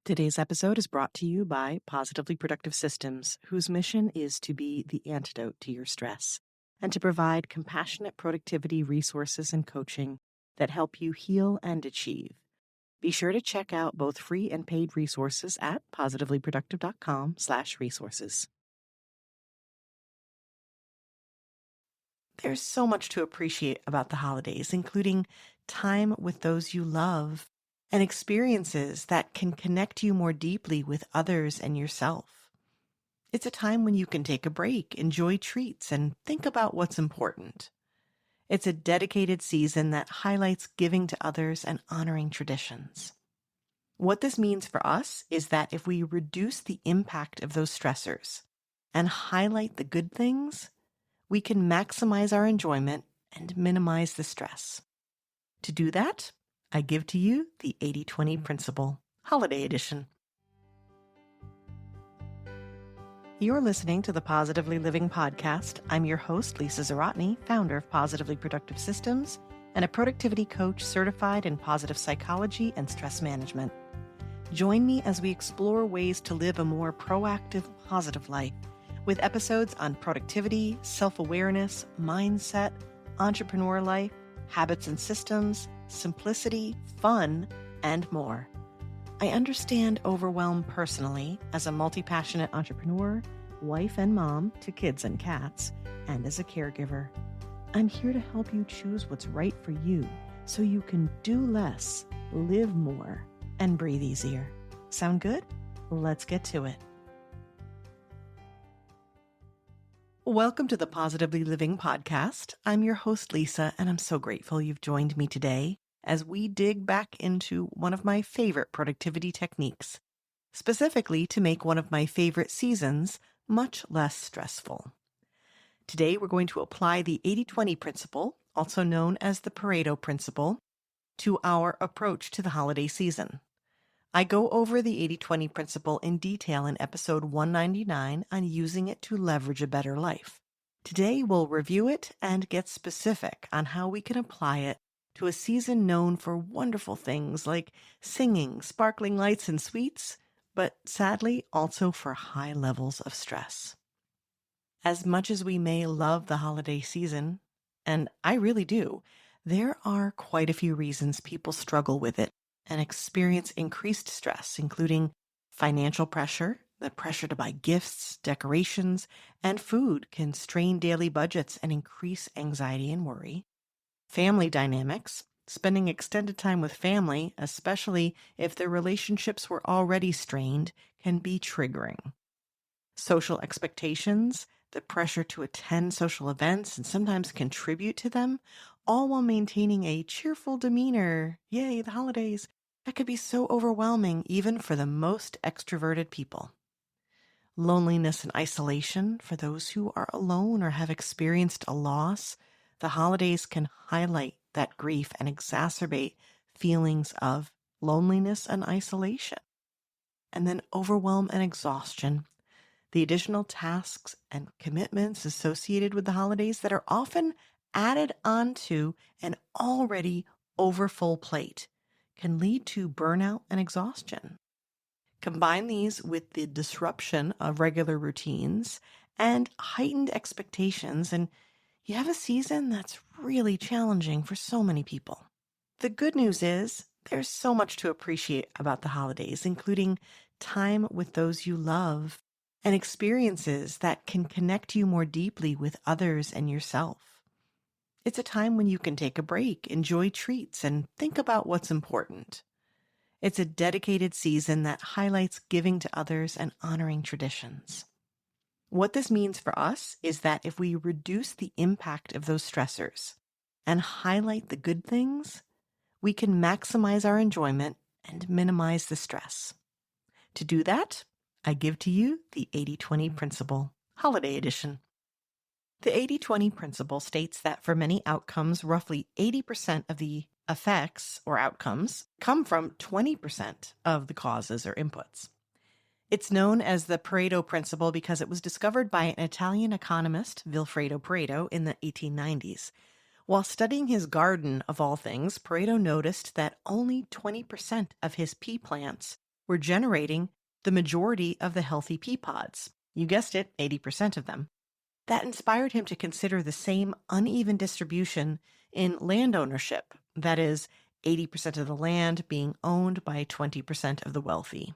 Today's episode is brought to you by Positively Productive Systems, whose mission is to be the antidote to your stress and to provide compassionate productivity resources and coaching that help you heal and achieve. Be sure to check out both free and paid resources at positivelyproductive.com/resources. There's so much to appreciate about the holidays, including time with those you love and experiences that can connect you more deeply with others and yourself. It's a time when you can take a break, enjoy treats, and think about what's important. It's a dedicated season that highlights giving to others and honoring traditions. What this means for us is that if we reduce the impact of those stressors and highlight the good things, we can maximize our enjoyment and minimize the stress. To do that, I give to you the 80-20 Principle, Holiday Edition. You're listening to the Positively Living Podcast. I'm your host, Lisa Zawrotny, founder of Positively Productive Systems and a productivity coach certified in positive psychology and stress management. Join me as we explore ways to live a more proactive, positive life with episodes on productivity, self-awareness, mindset, entrepreneur life, habits and systems, simplicity, fun, and more. I understand overwhelm personally as a multi-passionate entrepreneur, wife and mom to kids and cats, and as a caregiver. I'm here to help you choose what's right for you so you can do less, live more, and breathe easier. Sound good? Let's get to it. Welcome to the Positively Living Podcast. I'm your host, Lisa, and I'm so grateful you've joined me today as we dig back into one of my favorite productivity techniques, specifically to make one of my favorite seasons much less stressful. Today, we're going to apply the 80-20 principle, also known as the Pareto principle, to our approach to the holiday season. I go over the 80-20 principle in detail in episode 199 on using it to leverage a better life. Today, we'll review it and get specific on how we can apply it to a season known for wonderful things like singing, sparkling lights, and sweets, but sadly also for high levels of stress. As much as we may love the holiday season, and I really do, there are quite a few reasons people struggle with it and experience increased stress, including financial pressure. The pressure to buy gifts, decorations, and food can strain daily budgets and increase anxiety and worry. Family dynamics. Spending extended time with family, especially if their relationships were already strained, can be triggering. Social expectations. The pressure to attend social events and sometimes contribute to them, all while maintaining a cheerful demeanor. Yay, the holidays. That could be so overwhelming even for the most extroverted people. Loneliness and isolation. For those who are alone or have experienced a loss, the holidays can highlight that grief and exacerbate feelings of loneliness and isolation. And then overwhelm and exhaustion. The additional tasks and commitments associated with the holidays that are often added onto an already overfull plate can lead to burnout and exhaustion. Combine these with the disruption of regular routines and heightened expectations, and you have a season that's really challenging for so many people. The good news is there's so much to appreciate about the holidays, including time with those you love and experiences that can connect you more deeply with others and yourself. It's a time when you can take a break, enjoy treats, and think about what's important. It's a dedicated season that highlights giving to others and honoring traditions. What this means for us is that if we reduce the impact of those stressors and highlight the good things, we can maximize our enjoyment and minimize the stress. To do that, I give to you the 80-20 Principle, Holiday Edition. The 80-20 principle states that for many outcomes, roughly 80% of the effects or outcomes come from 20% of the causes or inputs. It's known as the Pareto principle because it was discovered by an Italian economist, Vilfredo Pareto, in the 1890s. While studying his garden, of all things, Pareto noticed that only 20% of his pea plants were generating the majority of the healthy pea pods. You guessed it, 80% of them. That inspired him to consider the same uneven distribution in land ownership, that is, 80% of the land being owned by 20% of the wealthy.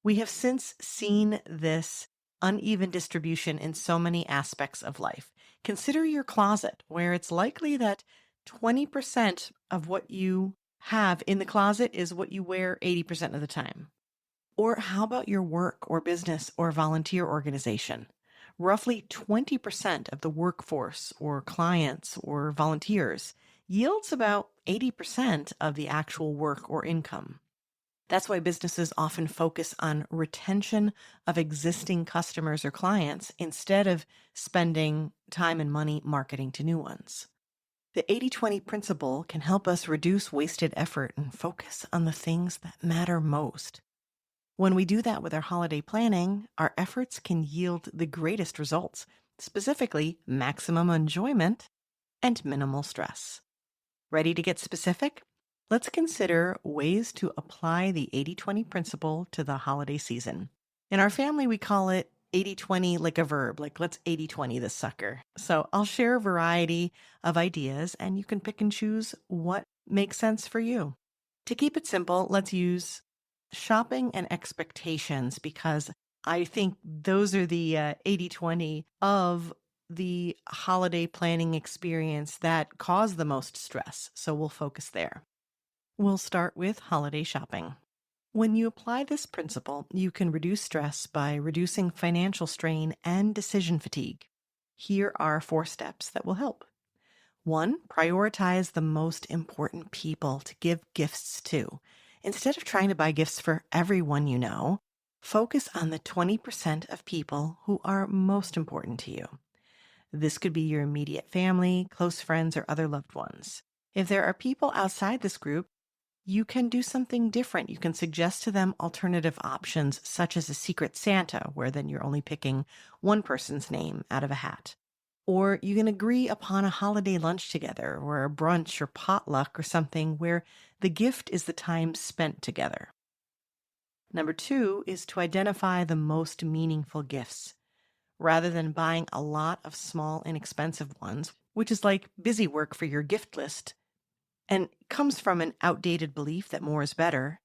We have since seen this uneven distribution in so many aspects of life. Consider your closet, where it's likely that 20% of what you have in the closet is what you wear 80% of the time. Or how about your work or business or volunteer organization? Roughly 20% of the workforce or clients or volunteers yields about 80% of the actual work or income. That's why businesses often focus on retention of existing customers or clients instead of spending time and money marketing to new ones. The 80-20 principle can help us reduce wasted effort and focus on the things that matter most. When we do that with our holiday planning, our efforts can yield the greatest results, specifically maximum enjoyment and minimal stress. Ready to get specific? Let's consider ways to apply the 80-20 principle to the holiday season. In our family, we call it 80-20 like a verb, like let's 80-20 this sucker. So I'll share a variety of ideas and you can pick and choose what makes sense for you. To keep it simple, let's use shopping and expectations because I think those are the 80-20 of the holiday planning experience that cause the most stress. So we'll focus there. We'll start with holiday shopping. When you apply this principle, you can reduce stress by reducing financial strain and decision fatigue. Here are 4 steps that will help. 1, prioritize the most important people to give gifts to. Instead of trying to buy gifts for everyone you know, focus on the 20% of people who are most important to you. This could be your immediate family, close friends, or other loved ones. If there are people outside this group, you can do something different. You can suggest to them alternative options, such as a secret Santa, where then you're only picking one person's name out of a hat. Or you can agree upon a holiday lunch together, or a brunch or potluck or something where the gift is the time spent together. Number 2 is to identify the most meaningful gifts. Rather than buying a lot of small, inexpensive ones, which is like busy work for your gift list, and comes from an outdated belief that more is better,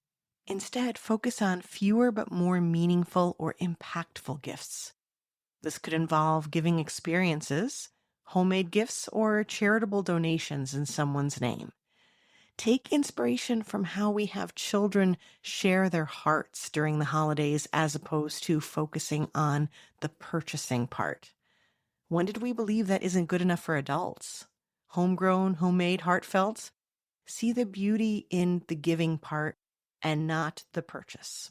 instead focus on fewer but more meaningful or impactful gifts. This could involve giving experiences, homemade gifts, or charitable donations in someone's name. Take inspiration from how we have children share their hearts during the holidays as opposed to focusing on the purchasing part. When did we believe that isn't good enough for adults? Homegrown, homemade, heartfelt? See the beauty in the giving part and not the purchase.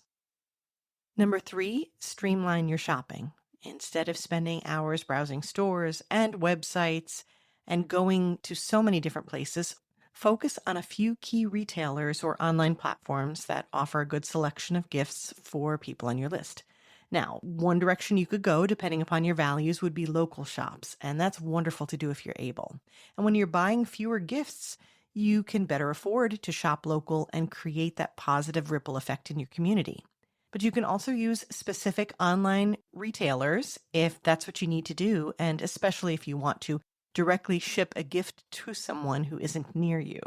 Number 3, streamline your shopping. Instead of spending hours browsing stores and websites and going to so many different places, focus on a few key retailers or online platforms that offer a good selection of gifts for people on your list. Now, one direction you could go, depending upon your values, would be local shops, and that's wonderful to do if you're able. And when you're buying fewer gifts, you can better afford to shop local and create that positive ripple effect in your community. But you can also use specific online retailers if that's what you need to do, and especially if you want to directly ship a gift to someone who isn't near you.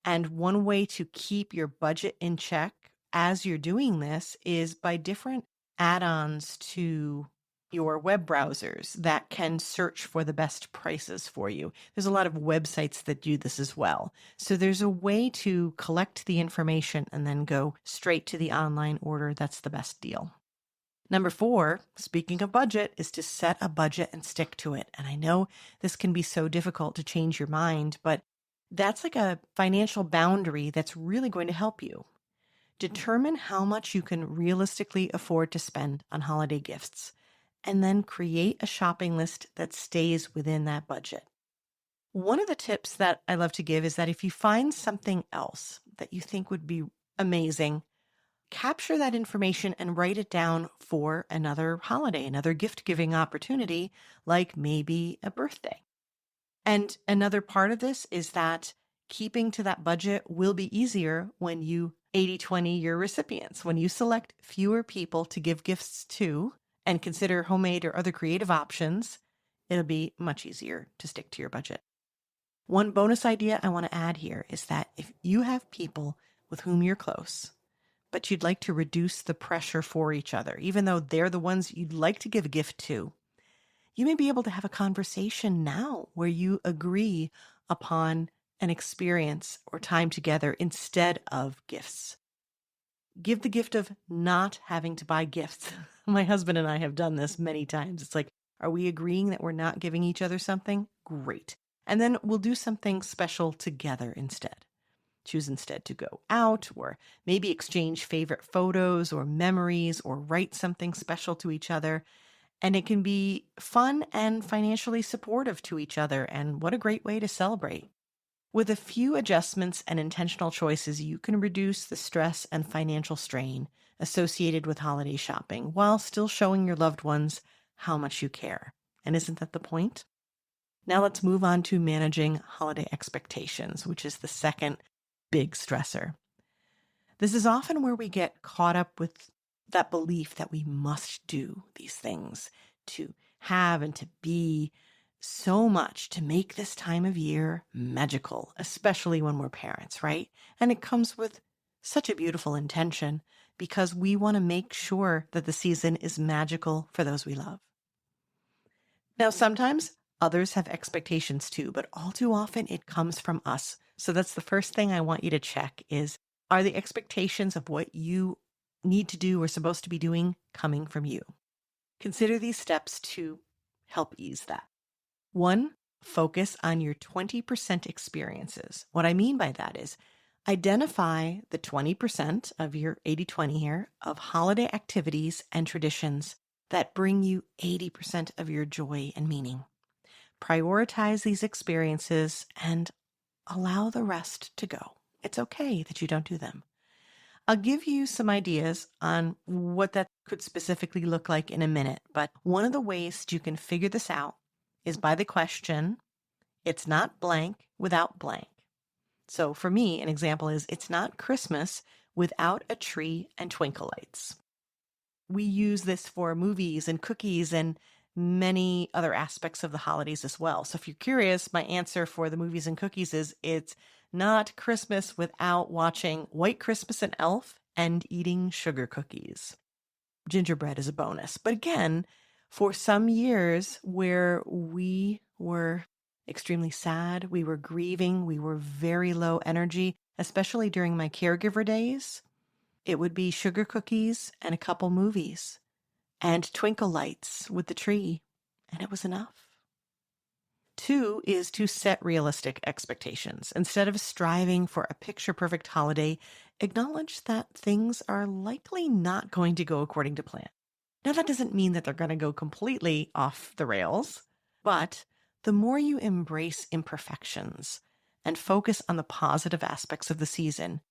And one way to keep your budget in check as you're doing this is by different add-ons to your web browsers that can search for the best prices for you. There's a lot of websites that do this as well. So there's a way to collect the information and then go straight to the online order that's the best deal. Number 4, speaking of budget, is to set a budget and stick to it. And I know this can be so difficult to change your mind, but that's like a financial boundary that's really going to help you. Determine how much you can realistically afford to spend on holiday gifts, and then create a shopping list that stays within that budget. One of the tips that I love to give is that if you find something else that you think would be amazing, capture that information and write it down for another holiday, another gift-giving opportunity, like maybe a birthday. And another part of this is that keeping to that budget will be easier when you 80/20 your recipients. When you select fewer people to give gifts to and consider homemade or other creative options, it'll be much easier to stick to your budget. One bonus idea I want to add here is that if you have people with whom you're close, but you'd like to reduce the pressure for each other, even though they're the ones you'd like to give a gift to, you may be able to have a conversation now where you agree upon an experience or time together instead of gifts. Give the gift of not having to buy gifts. My husband and I have done this many times. It's like, are we agreeing that we're not giving each other something? Great. And then we'll do something special together instead. Choose instead to go out or maybe exchange favorite photos or memories or write something special to each other. And it can be fun and financially supportive to each other. And what a great way to celebrate. With a few adjustments and intentional choices, you can reduce the stress and financial strain associated with holiday shopping while still showing your loved ones how much you care. And isn't that the point? Now let's move on to managing holiday expectations, which is the second big stressor. This is often where we get caught up with that belief that we must do these things to have and to be so much to make this time of year magical, especially when we're parents, right? And it comes with such a beautiful intention because we want to make sure that the season is magical for those we love. Now, sometimes others have expectations too, but all too often it comes from us. So that's the first thing I want you to check is, are the expectations of what you need to do or supposed to be doing coming from you? Consider these steps to help ease that. 1, focus on your 20% experiences. What I mean by that is identify the 20% of your 80/20 here of holiday activities and traditions that bring you 80% of your joy and meaning. Prioritize these experiences and allow the rest to go. It's okay that you don't do them. I'll give you some ideas on what that could specifically look like in a minute, but one of the ways you can figure this out is by the question, it's not blank without blank. So for me, an example is, it's not Christmas without a tree and twinkle lights. We use this for movies and cookies and many other aspects of the holidays as well. So if you're curious, my answer for the movies and cookies is, it's not Christmas without watching White Christmas and Elf and eating sugar cookies. Gingerbread is a bonus. But again, for some years where we were extremely sad, we were grieving, we were very low energy, especially during my caregiver days, it would be sugar cookies and a couple movies and twinkle lights with the tree, and it was enough. 2 is to set realistic expectations. Instead of striving for a picture-perfect holiday, acknowledge that things are likely not going to go according to plan. Now, that doesn't mean that they're going to go completely off the rails, but the more you embrace imperfections and focus on the positive aspects of the season,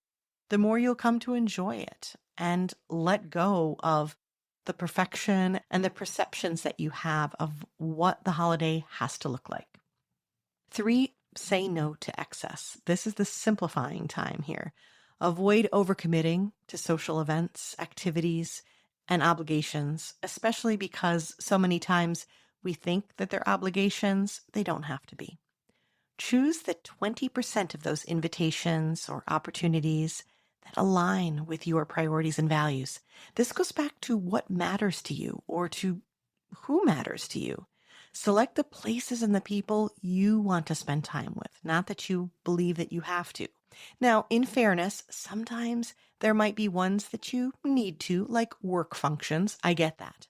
the more you'll come to enjoy it and let go of the perfection and the perceptions that you have of what the holiday has to look like. 3, say no to excess. This is the simplifying time here. Avoid overcommitting to social events, activities, and obligations, especially because so many times we think that they're obligations. They don't have to be. Choose the 20% of those invitations or opportunities that align with your priorities and values. This goes back to what matters to you or to who matters to you. Select the places and the people you want to spend time with, not that you believe that you have to. Now, in fairness, sometimes there might be ones that you need to, like work functions. I get that.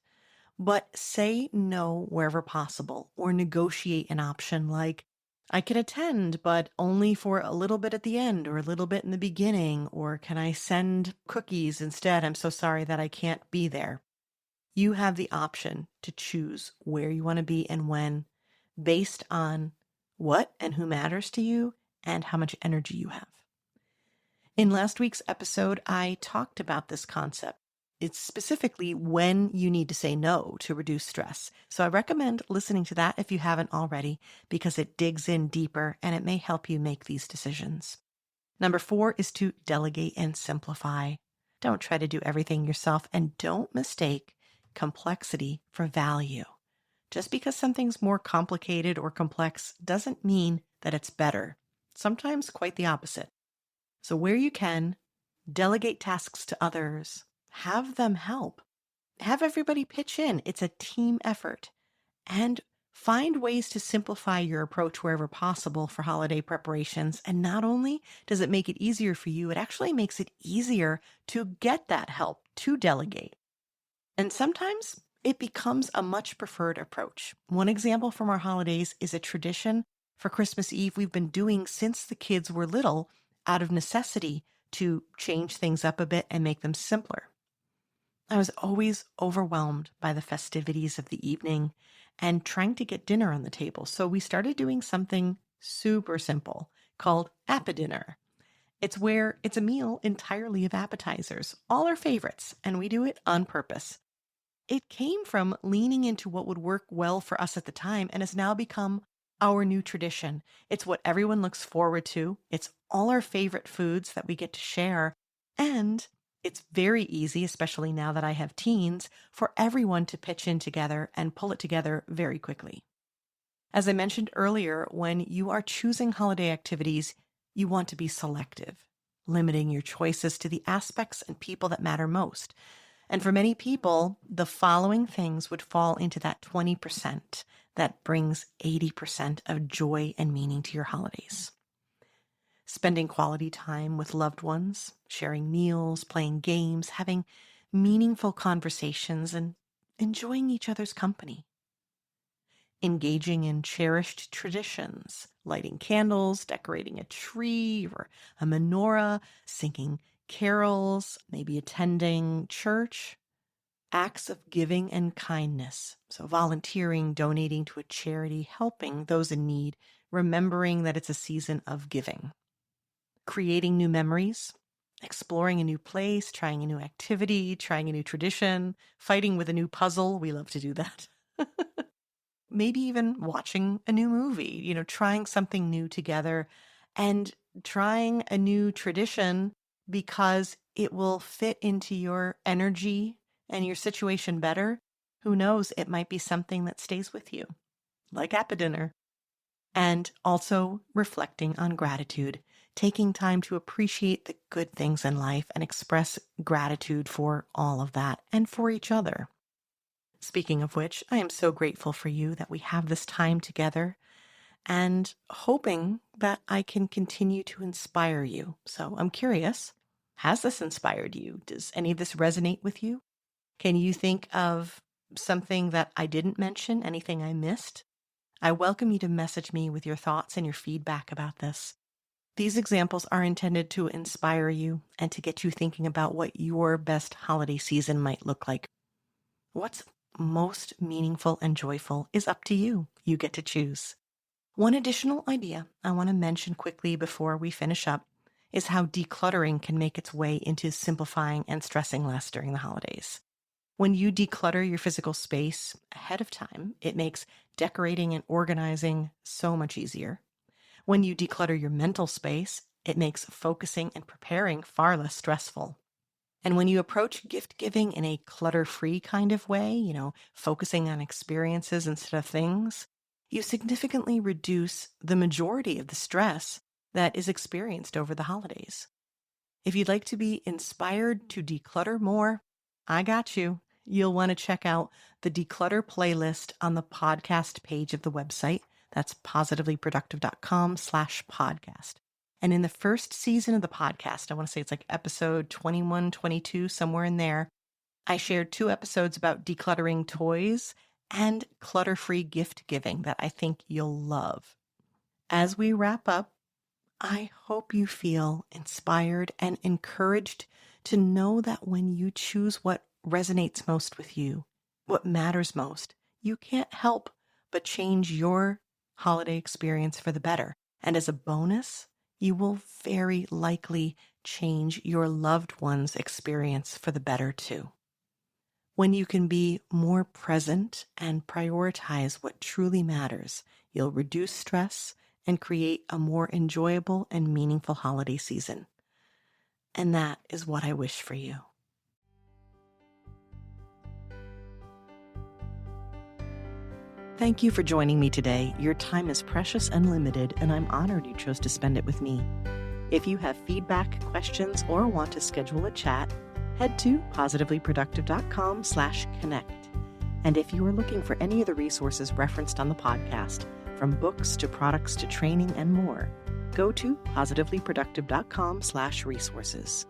But say no wherever possible or negotiate an option like, I can attend, but only for a little bit at the end or a little bit in the beginning, or can I send cookies instead? I'm so sorry that I can't be there. You have the option to choose where you want to be and when, based on what and who matters to you and how much energy you have. In last week's episode, I talked about this concept. It's specifically when you need to say no to reduce stress. So I recommend listening to that if you haven't already, because it digs in deeper and it may help you make these decisions. Number 4 is to delegate and simplify. Don't try to do everything yourself, and don't mistake complexity for value. Just because something's more complicated or complex doesn't mean that it's better. Sometimes quite the opposite. So where you can, delegate tasks to others. Have them help. Have everybody pitch in. It's a team effort. And find ways to simplify your approach wherever possible for holiday preparations. And not only does it make it easier for you, it actually makes it easier to get that help, to delegate. And sometimes it becomes a much preferred approach. One example from our holidays is a tradition for Christmas Eve we've been doing since the kids were little out of necessity to change things up a bit and make them simpler. I was always overwhelmed by the festivities of the evening and trying to get dinner on the table. So we started doing something super simple called Appa-Dinner. It's a meal entirely of appetizers, all our favorites, and we do it on purpose. It came from leaning into what would work well for us at the time and has now become our new tradition. It's what everyone looks forward to. It's all our favorite foods that we get to share. And it's very easy, especially now that I have teens, for everyone to pitch in together and pull it together very quickly. As I mentioned earlier, when you are choosing holiday activities, you want to be selective, limiting your choices to the aspects and people that matter most. And for many people, the following things would fall into that 20% that brings 80% of joy and meaning to your holidays. Spending quality time with loved ones, sharing meals, playing games, having meaningful conversations, and enjoying each other's company. Engaging in cherished traditions, lighting candles, decorating a tree or a menorah, singing carols, maybe attending church. Acts of giving and kindness. So volunteering, donating to a charity, helping those in need, remembering that it's a season of giving. Creating new memories, exploring a new place, trying a new activity, trying a new tradition, fighting with a new puzzle. We love to do that. Maybe even watching a new movie, trying something new together and trying a new tradition because it will fit into your energy and your situation better. Who knows? It might be something that stays with you, like Appa-Dinner. And also reflecting on gratitude, taking time to appreciate the good things in life and express gratitude for all of that and for each other. Speaking of which, I am so grateful for you that we have this time together and hoping that I can continue to inspire you. So I'm curious, has this inspired you? Does any of this resonate with you? Can you think of something that I didn't mention, anything I missed? I welcome you to message me with your thoughts and your feedback about this. These examples are intended to inspire you and to get you thinking about what your best holiday season might look like. What's most meaningful and joyful is up to you. You get to choose. One additional idea I want to mention quickly before we finish up is how decluttering can make its way into simplifying and stressing less during the holidays. When you declutter your physical space ahead of time, it makes decorating and organizing so much easier. When you declutter your mental space, it makes focusing and preparing far less stressful. And when you approach gift giving in a clutter-free kind of way, focusing on experiences instead of things, you significantly reduce the majority of the stress that is experienced over the holidays. If you'd like to be inspired to declutter more, I got you. You'll want to check out the declutter playlist on the podcast page of the website. That's positivelyproductive.com/podcast. And in the first season of the podcast, I want to say it's like episode 21, 22, somewhere in there, I shared 2 episodes about decluttering toys and clutter-free gift giving that I think you'll love. As we wrap up, I hope you feel inspired and encouraged to know that when you choose what resonates most with you, what matters most, you can't help but change your holiday experience for the better. And as a bonus, you will very likely change your loved one's experience for the better too. When you can be more present and prioritize what truly matters, you'll reduce stress and create a more enjoyable and meaningful holiday season. And that is what I wish for you. Thank you for joining me today. Your time is precious and limited, and I'm honored you chose to spend it with me. If you have feedback, questions, or want to schedule a chat, head to positivelyproductive.com/connect. And if you are looking for any of the resources referenced on the podcast, from books to products to training and more, go to positivelyproductive.com/resources.